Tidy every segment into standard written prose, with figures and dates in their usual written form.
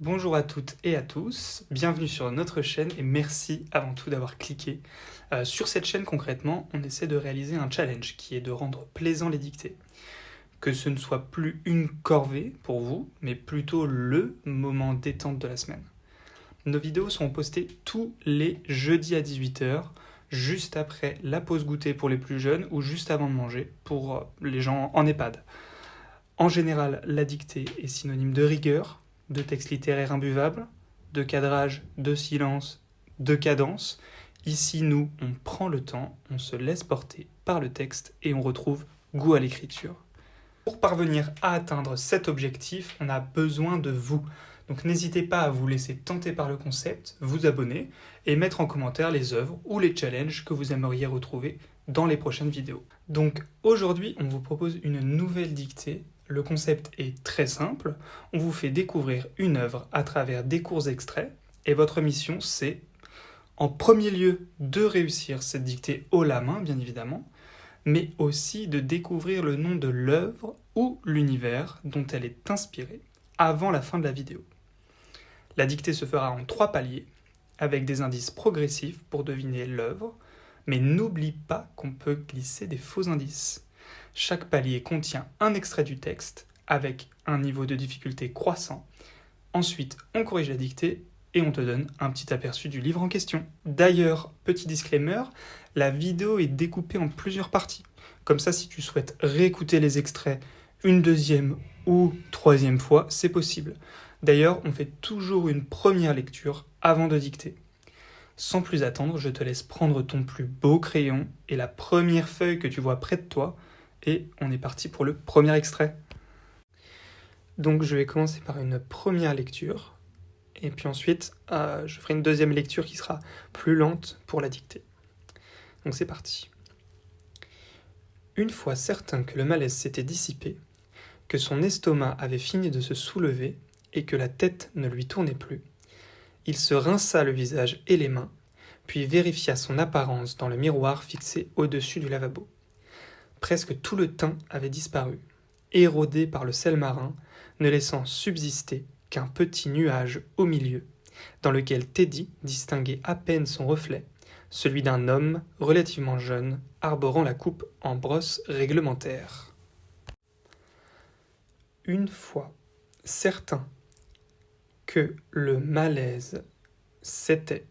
Bonjour à toutes et à tous, bienvenue sur notre chaîne et merci avant tout d'avoir cliqué. Sur cette chaîne concrètement, on essaie de réaliser un challenge qui est de rendre plaisant les dictées. Que ce ne soit plus une corvée pour vous, mais plutôt le moment détente de la semaine. Nos vidéos seront postées tous les jeudis à 18h, juste après la pause goûter pour les plus jeunes ou juste avant de manger pour les gens en EHPAD. En général, la dictée est synonyme de rigueur, de texte littéraire imbuvable, de cadrage, de silence, de cadence. Ici, nous, on prend le temps, on se laisse porter par le texte et on retrouve goût à l'écriture. Pour parvenir à atteindre cet objectif, on a besoin de vous. Donc n'hésitez pas à vous laisser tenter par le concept, vous abonner et mettre en commentaire les œuvres ou les challenges que vous aimeriez retrouver dans les prochaines vidéos. Donc aujourd'hui, on vous propose une nouvelle dictée. Le concept est très simple, on vous fait découvrir une œuvre à travers des courts extraits et votre mission c'est, en premier lieu, de réussir cette dictée haut la main bien évidemment, mais aussi de découvrir le nom de l'œuvre ou l'univers dont elle est inspirée avant la fin de la vidéo. La dictée se fera en 3 paliers, avec des indices progressifs pour deviner l'œuvre, mais n'oublie pas qu'on peut glisser des faux indices. Chaque palier contient un extrait du texte, avec un niveau de difficulté croissant. Ensuite, on corrige la dictée et on te donne un petit aperçu du livre en question. D'ailleurs, petit disclaimer, la vidéo est découpée en plusieurs parties. Comme ça, si tu souhaites réécouter les extraits une deuxième ou troisième fois, c'est possible. D'ailleurs, on fait toujours une première lecture avant de dicter. Sans plus attendre, je te laisse prendre ton plus beau crayon et la première feuille que tu vois près de toi, et on est parti pour le premier extrait. Donc je vais commencer par une première lecture, et puis ensuite je ferai une deuxième lecture qui sera plus lente pour la dictée. Donc c'est parti. Une fois certain que le malaise s'était dissipé, que son estomac avait fini de se soulever et que la tête ne lui tournait plus, il se rinça le visage et les mains, puis vérifia son apparence dans le miroir fixé au-dessus du lavabo. Presque tout le teint avait disparu, érodé par le sel marin, ne laissant subsister qu'un petit nuage au milieu, dans lequel Teddy distinguait à peine son reflet, celui d'un homme relativement jeune, arborant la coupe en brosse réglementaire. Une fois certain que le malaise s'était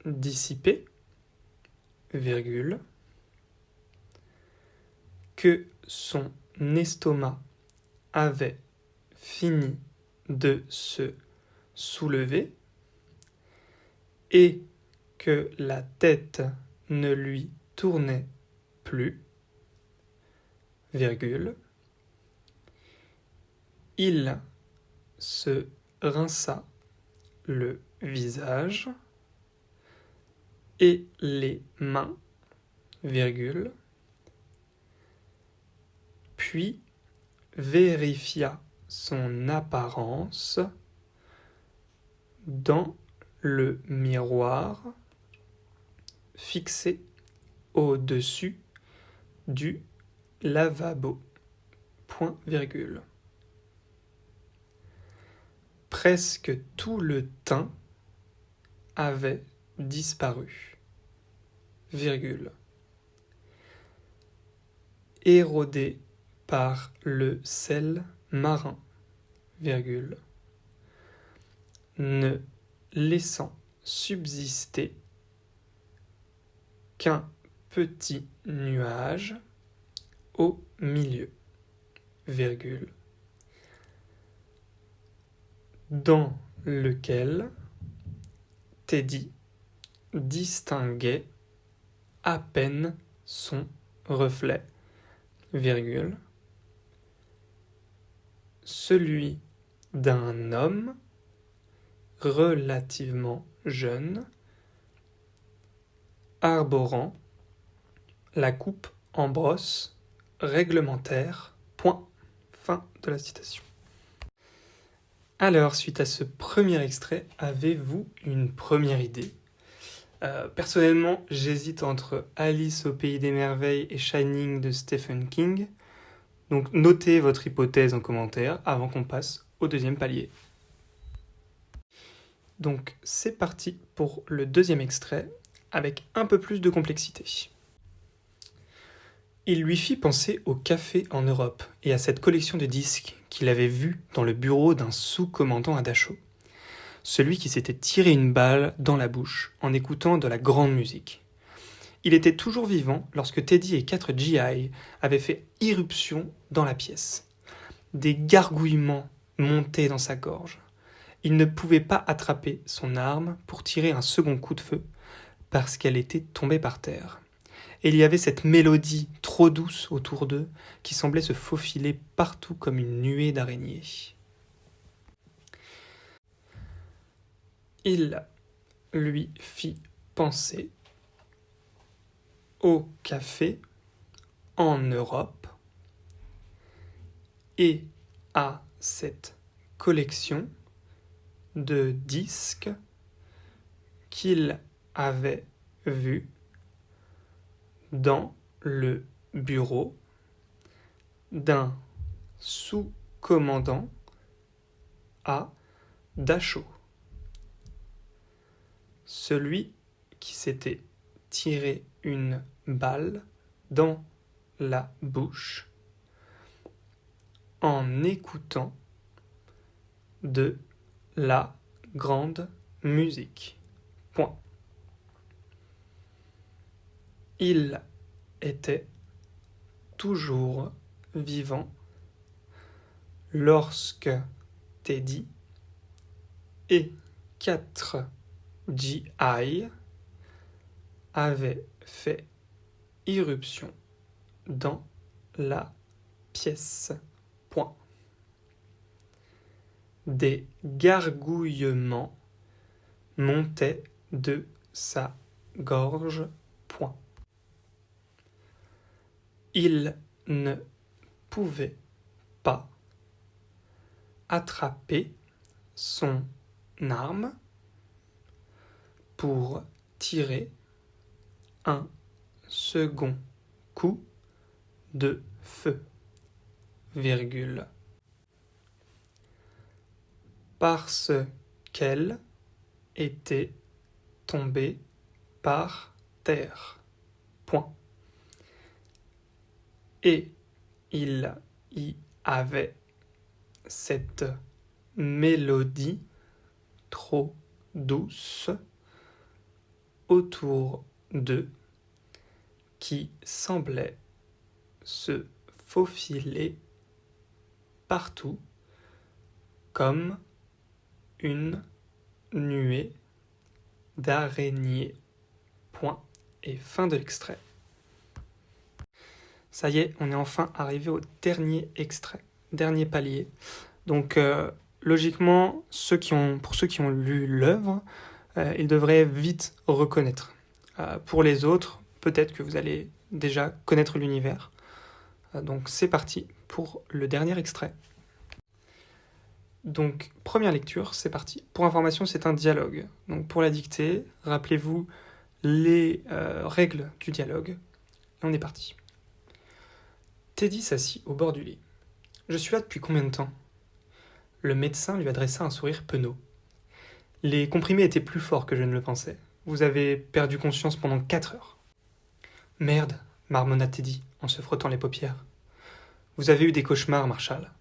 dissipé, virgule, que son estomac avait fini de se soulever et que la tête ne lui tournait plus, virgule, il se rinça le visage et les mains, virgule, puis vérifia son apparence dans le miroir fixé au-dessus du lavabo. Point virgule. Presque tout le teint avait disparu, virgule, érodé par le sel marin, virgule, ne laissant subsister qu'un petit nuage au milieu, virgule, dans lequel Teddy distinguait à peine son reflet, virgule, celui d'un homme relativement jeune, arborant la coupe en brosse réglementaire. Point. Fin de la citation. Alors, suite à ce premier extrait, avez-vous une première idée ? Personnellement, j'hésite entre Alice au Pays des Merveilles et Shining de Stephen King. Donc notez votre hypothèse en commentaire avant qu'on passe au deuxième palier. Donc c'est parti pour le deuxième extrait, avec un peu plus de complexité. Il lui fit penser au café en Europe et à cette collection de disques qu'il avait vue dans le bureau d'un sous-commandant à Dachau. Celui qui s'était tiré une balle dans la bouche en écoutant de la grande musique. Il était toujours vivant lorsque Teddy et 4 GI avaient fait irruption dans la pièce. Des gargouillements montaient dans sa gorge. Il ne pouvait pas attraper son arme pour tirer un second coup de feu parce qu'elle était tombée par terre. Et il y avait cette mélodie trop douce autour d'eux qui semblait se faufiler partout comme une nuée d'araignées. Il lui fit penser au café en Europe et à cette collection de disques qu'il avait vue dans le bureau d'un sous-commandant à Dachau. Celui qui s'était tiré une balle dans la bouche en écoutant de la grande musique. Point. Il était toujours vivant lorsque Teddy et 4 GI avaient fait irruption dans la pièce. Point. Des gargouillements montaient de sa gorge. Point. Il ne pouvait pas attraper son arme pour tirer un second coup de feu, virgule, parce qu'elle était tombée par terre. Point. Et il y avait cette mélodie trop douce autour d'eux qui semblait se faufiler partout comme une nuée d'araignées. Point. Et fin de l'extrait. Ça y est, on est enfin arrivé au dernier extrait, dernier palier. Donc logiquement, pour ceux qui ont lu l'œuvre, ils devraient vite reconnaître. Pour les autres, peut-être que vous allez déjà connaître l'univers. Donc c'est parti pour le dernier extrait. Donc première lecture, c'est parti. Pour information, c'est un dialogue. Donc pour la dictée, rappelez-vous les règles du dialogue. Et on est parti. Teddy s'assit au bord du lit. « Je suis là depuis combien de temps ?» Le médecin lui adressa un sourire penaud. « Les comprimés étaient plus forts que je ne le pensais. Vous avez perdu conscience pendant 4 heures. »« Merde, » marmonna Teddy en se frottant les paupières. « Vous avez eu des cauchemars, Marshall.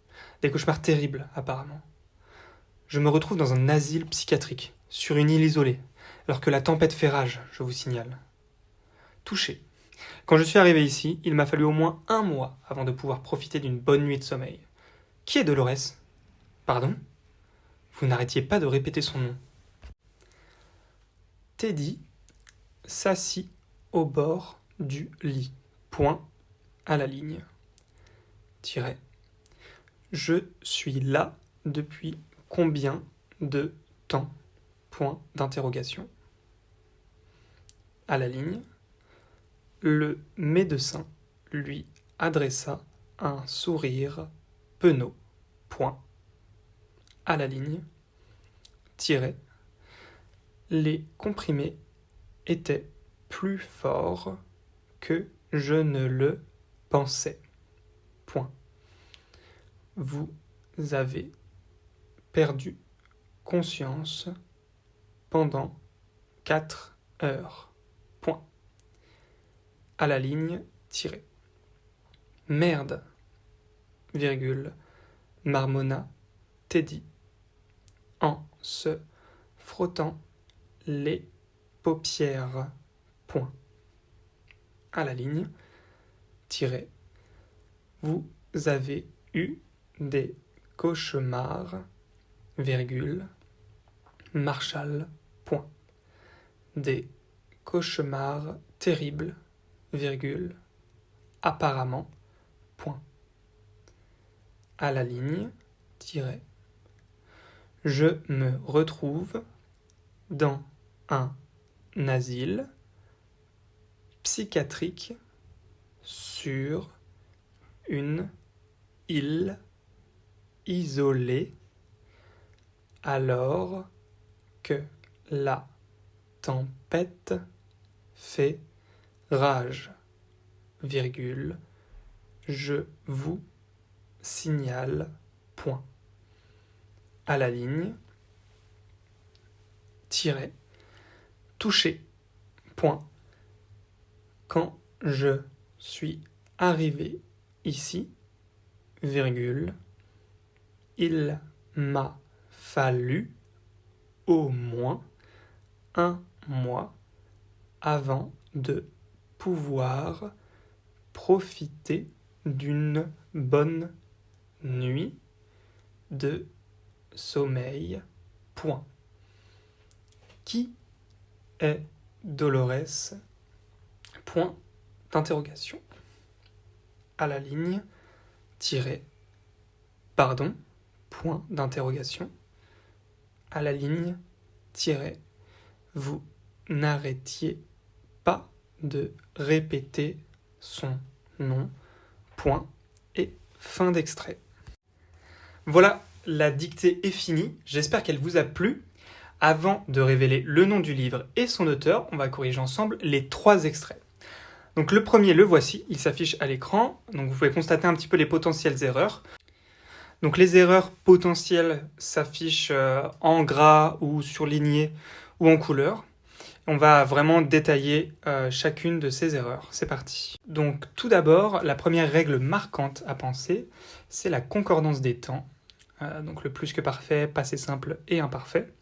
Des cauchemars terribles, apparemment. Je me retrouve dans un asile psychiatrique, sur une île isolée, alors que la tempête fait rage, je vous signale. Touché. Quand je suis arrivé ici, il m'a fallu au moins 1 mois avant de pouvoir profiter d'une bonne nuit de sommeil. Qui est Dolores ? Pardon ? Vous n'arrêtiez pas de répéter son nom. » Teddy s'assit au bord du lit. Point à la ligne. Tiret. Je suis là depuis combien de temps ? Point d'interrogation. À la ligne. Le médecin lui adressa un sourire penaud. Point. À la ligne. Tiret. Les comprimés étaient plus forts que je ne le pensais. Point. Vous avez perdu conscience pendant 4 heures. Point. À la ligne, tiré. Merde, virgule, marmonna Teddy, en se frottant les paupières. Point. À la ligne, tiré. Vous avez eu des cauchemars, virgule, Marshall, point. Des cauchemars terribles, virgule, apparemment, point. À la ligne, tiré. Je me retrouve dans un asile psychiatrique sur une île isolée alors que la tempête fait rage, virgule, je vous signale, point. À la ligne, tiré, touché, point. Quand je suis arrivé ici, virgule, il m'a fallu au moins 1 mois avant de pouvoir profiter d'une bonne nuit de sommeil. Point. Qui est Dolores? Point d'interrogation. À la ligne, tiré, pardon, point d'interrogation. À la ligne, tiré, vous n'arrêtiez pas de répéter son nom, point, et fin d'extrait. Voilà, la dictée est finie, j'espère qu'elle vous a plu. Avant de révéler le nom du livre et son auteur, on va corriger ensemble les 3 extraits. Donc le premier, le voici, il s'affiche à l'écran, donc vous pouvez constater un petit peu les potentielles erreurs. Donc les erreurs potentielles s'affichent en gras ou surlignées ou en couleur. On va vraiment détailler chacune de ces erreurs. C'est parti. Donc tout d'abord, la première règle marquante à penser, c'est la concordance des temps. Donc le plus que parfait, passé simple et imparfait.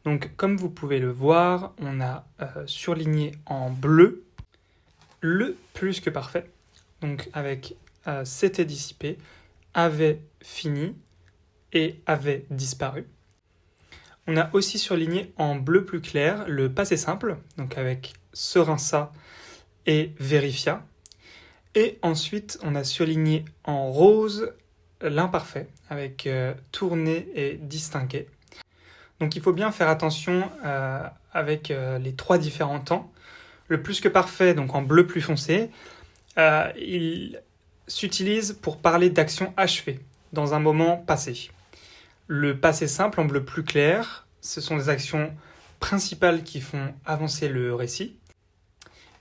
Donc comme vous pouvez le voir, on a surligné en bleu le plus que parfait. Donc avec s'était dissipé, avait fini et avait disparu. On a aussi surligné en bleu plus clair le passé simple, donc avec se rinça et vérifia. Et ensuite, on a surligné en rose l'imparfait, avec tourner et distinguer. Donc il faut bien faire attention avec les 3 différents temps. Le plus que parfait, donc en bleu plus foncé, il s'utilise pour parler d'action achevée, dans un moment passé. Le passé simple en bleu plus clair, ce sont des actions principales qui font avancer le récit.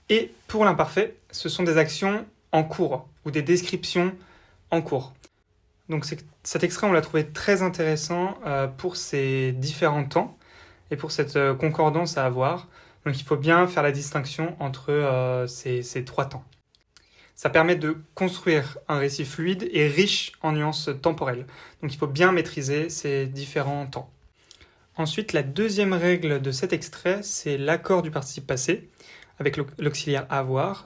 Et pour l'imparfait, ce sont des actions en cours ou des descriptions en cours. Donc cet extrait, on l'a trouvé très intéressant pour ces différents temps et pour cette concordance à avoir. Donc il faut bien faire la distinction entre ces 3 temps. Ça permet de construire un récit fluide et riche en nuances temporelles. Donc il faut bien maîtriser ces différents temps. Ensuite, la deuxième règle de cet extrait, c'est l'accord du participe passé, avec l'auxiliaire avoir,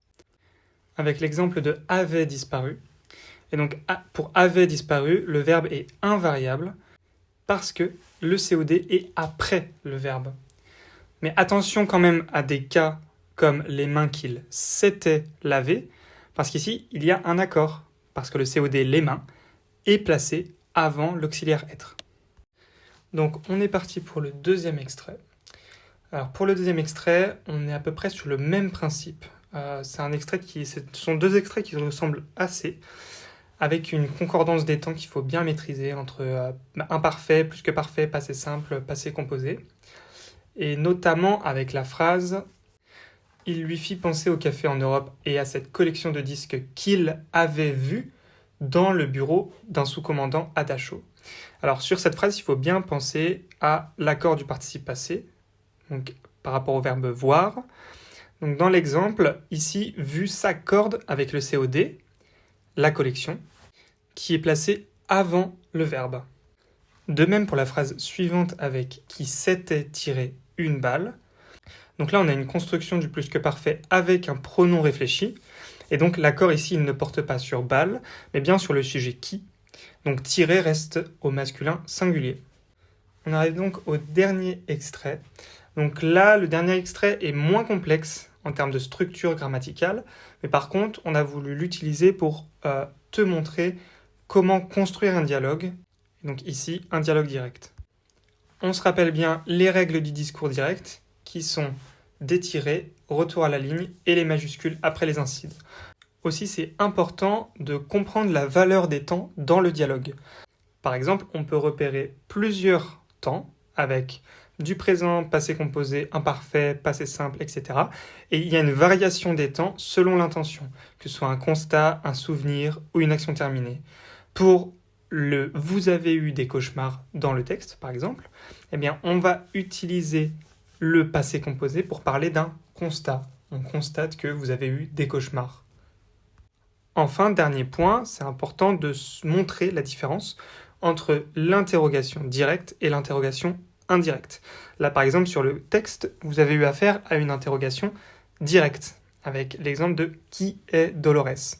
avec l'exemple de avait disparu. Et donc pour avait disparu, le verbe est invariable parce que le COD est après le verbe. Mais attention quand même à des cas comme les mains qu'il s'était lavé, parce qu'ici, il y a un accord, parce que le COD les mains est placé avant l'auxiliaire être. Donc on est parti pour le deuxième extrait. Alors pour le deuxième extrait, on est à peu près sur le même principe. Ce sont 2 extraits qui se ressemblent assez, avec une concordance des temps qu'il faut bien maîtriser entre imparfait, plus que parfait, passé simple, passé composé. Et notamment avec la phrase « Il lui fit penser au café en Europe et à cette collection de disques qu'il avait vue dans le bureau d'un sous-commandant à Dachau. » Alors sur cette phrase, il faut bien penser à l'accord du participe passé, donc par rapport au verbe voir. Donc dans l'exemple, ici, vu s'accorde avec le COD, la collection, qui est placée avant le verbe. De même pour la phrase suivante avec qui s'était tiré une balle. Donc là, on a une construction du plus que parfait avec un pronom réfléchi. Et donc l'accord ici, il ne porte pas sur balle, mais bien sur le sujet qui. Donc tirer reste au masculin singulier. On arrive donc au dernier extrait. Donc là, le dernier extrait est moins complexe en termes de structure grammaticale, mais par contre, on a voulu l'utiliser pour te montrer comment construire un dialogue. Donc ici, un dialogue direct. On se rappelle bien les règles du discours direct, qui sont des tirets, retour à la ligne et les majuscules après les incides. Aussi, c'est important de comprendre la valeur des temps dans le dialogue. Par exemple, on peut repérer plusieurs temps avec du présent, passé composé, imparfait, passé simple, etc. Et il y a une variation des temps selon l'intention, que ce soit un constat, un souvenir ou une action terminée. Pour le « vous avez eu des cauchemars » dans le texte, par exemple, eh bien, on va utiliser le passé composé pour parler d'un constat. On constate que vous avez eu des cauchemars. Enfin, dernier point, c'est important de montrer la différence entre l'interrogation directe et l'interrogation indirecte. Là, par exemple, sur le texte, vous avez eu affaire à une interrogation directe, avec l'exemple de « qui est Dolores ?»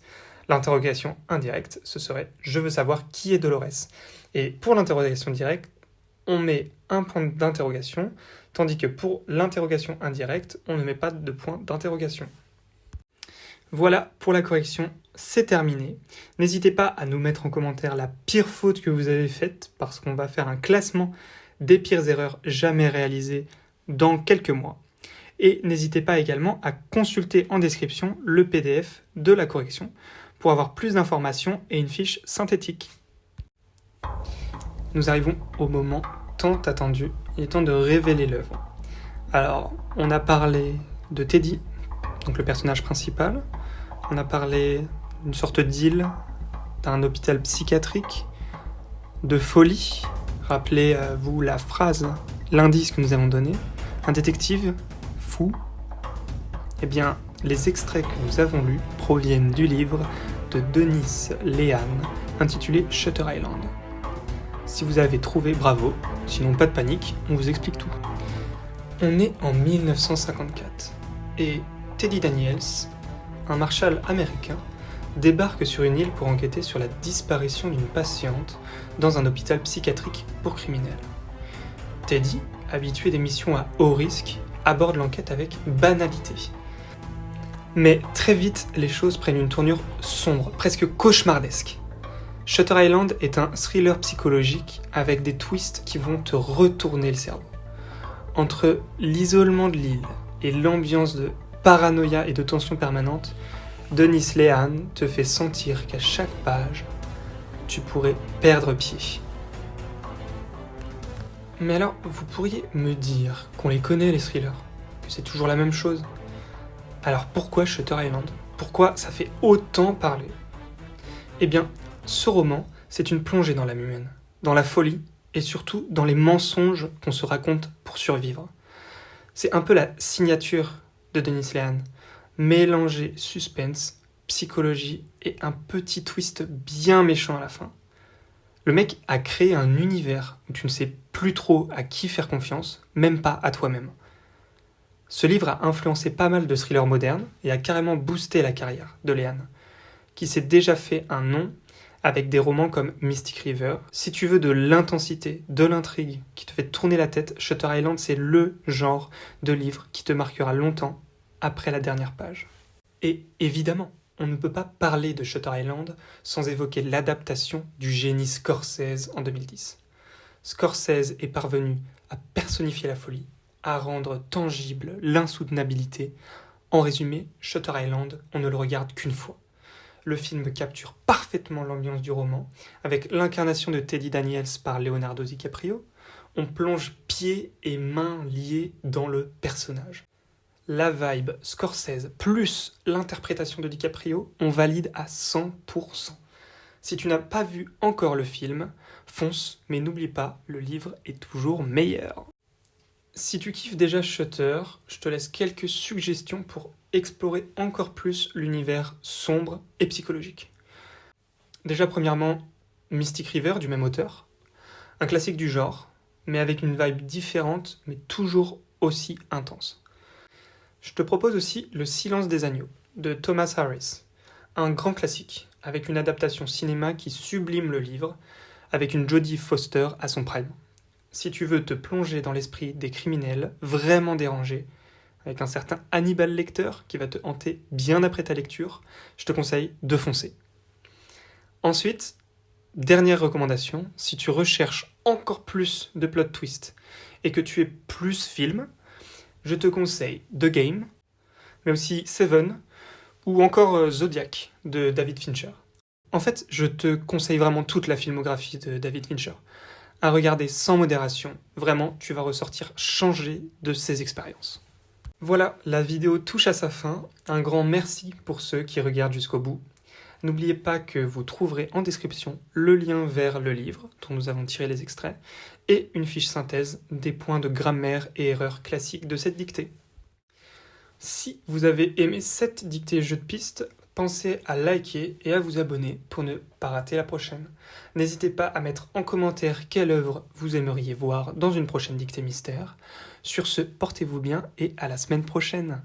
L'interrogation indirecte, ce serait « je veux savoir qui est Dolores ?» Et pour l'interrogation directe, on met un point d'interrogation, tandis que pour l'interrogation indirecte, on ne met pas de point d'interrogation. Voilà pour la correction, c'est terminé. N'hésitez pas à nous mettre en commentaire la pire faute que vous avez faite, parce qu'on va faire un classement des pires erreurs jamais réalisées dans quelques mois. Et n'hésitez pas également à consulter en description le PDF de la correction pour avoir plus d'informations et une fiche synthétique. Nous arrivons au moment tant attendu, il est temps de révéler l'œuvre. Alors, on a parlé de Teddy, donc le personnage principal, on a parlé d'une sorte d'île, d'un hôpital psychiatrique, de folie, rappelez-vous la phrase, l'indice que nous avons donné, un détective fou. Eh bien, les extraits que nous avons lus proviennent du livre de Dennis Lehane, intitulé Shutter Island. Si vous avez trouvé, bravo, sinon pas de panique, on vous explique tout. On est en 1954, et Teddy Daniels, un marshal américain, débarque sur une île pour enquêter sur la disparition d'une patiente dans un hôpital psychiatrique pour criminels. Teddy, habitué des missions à haut risque, aborde l'enquête avec banalité. Mais très vite, les choses prennent une tournure sombre, presque cauchemardesque. Shutter Island est un thriller psychologique avec des twists qui vont te retourner le cerveau. Entre l'isolement de l'île et l'ambiance de paranoïa et de tension permanente, Dennis Lehane te fait sentir qu'à chaque page, tu pourrais perdre pied. Mais alors, vous pourriez me dire qu'on les connaît les thrillers, que c'est toujours la même chose. Alors pourquoi Shutter Island ? Pourquoi ça fait autant parler ? Eh bien, ce roman, c'est une plongée dans l'âme humaine, dans la folie et surtout dans les mensonges qu'on se raconte pour survivre. C'est un peu la signature de Dennis Lehane, mélanger suspense, psychologie et un petit twist bien méchant à la fin. Le mec a créé un univers où tu ne sais plus trop à qui faire confiance, même pas à toi-même. Ce livre a influencé pas mal de thrillers modernes et a carrément boosté la carrière de Lehane, qui s'est déjà fait un nom avec des romans comme Mystic River. Si tu veux de l'intensité, de l'intrigue, qui te fait tourner la tête, Shutter Island, c'est le genre de livre qui te marquera longtemps après la dernière page. Et évidemment, on ne peut pas parler de Shutter Island sans évoquer l'adaptation du génie Scorsese en 2010. Scorsese est parvenu à personnifier la folie, à rendre tangible l'insoutenabilité. En résumé, Shutter Island, on ne le regarde qu'une fois. Le film capture parfaitement l'ambiance du roman, avec l'incarnation de Teddy Daniels par Leonardo DiCaprio. On plonge pieds et mains liés dans le personnage. La vibe Scorsese plus l'interprétation de DiCaprio, on valide à 100%. Si tu n'as pas vu encore le film, fonce, mais n'oublie pas, le livre est toujours meilleur. Si tu kiffes déjà Shutter, je te laisse quelques suggestions pour explorer encore plus l'univers sombre et psychologique. Déjà, premièrement, Mystic River du même auteur, un classique du genre, mais avec une vibe différente, mais toujours aussi intense. Je te propose aussi Le Silence des agneaux de Thomas Harris, un grand classique, avec une adaptation cinéma qui sublime le livre, avec une Jodie Foster à son prime. Si tu veux te plonger dans l'esprit des criminels vraiment dérangés, avec un certain Hannibal Lecter qui va te hanter bien après ta lecture, je te conseille de foncer. Ensuite, dernière recommandation, si tu recherches encore plus de plot twist et que tu es plus film, je te conseille The Game, mais aussi Seven, ou encore Zodiac de David Fincher. En fait, je te conseille vraiment toute la filmographie de David Fincher. À regarder sans modération, vraiment, tu vas ressortir changé de ces expériences. Voilà, la vidéo touche à sa fin. Un grand merci pour ceux qui regardent jusqu'au bout. N'oubliez pas que vous trouverez en description le lien vers le livre dont nous avons tiré les extraits et une fiche synthèse des points de grammaire et erreurs classiques de cette dictée. Si vous avez aimé cette dictée jeu de piste, pensez à liker et à vous abonner pour ne pas rater la prochaine. N'hésitez pas à mettre en commentaire quelle œuvre vous aimeriez voir dans une prochaine dictée mystère. Sur ce, portez-vous bien et à la semaine prochaine.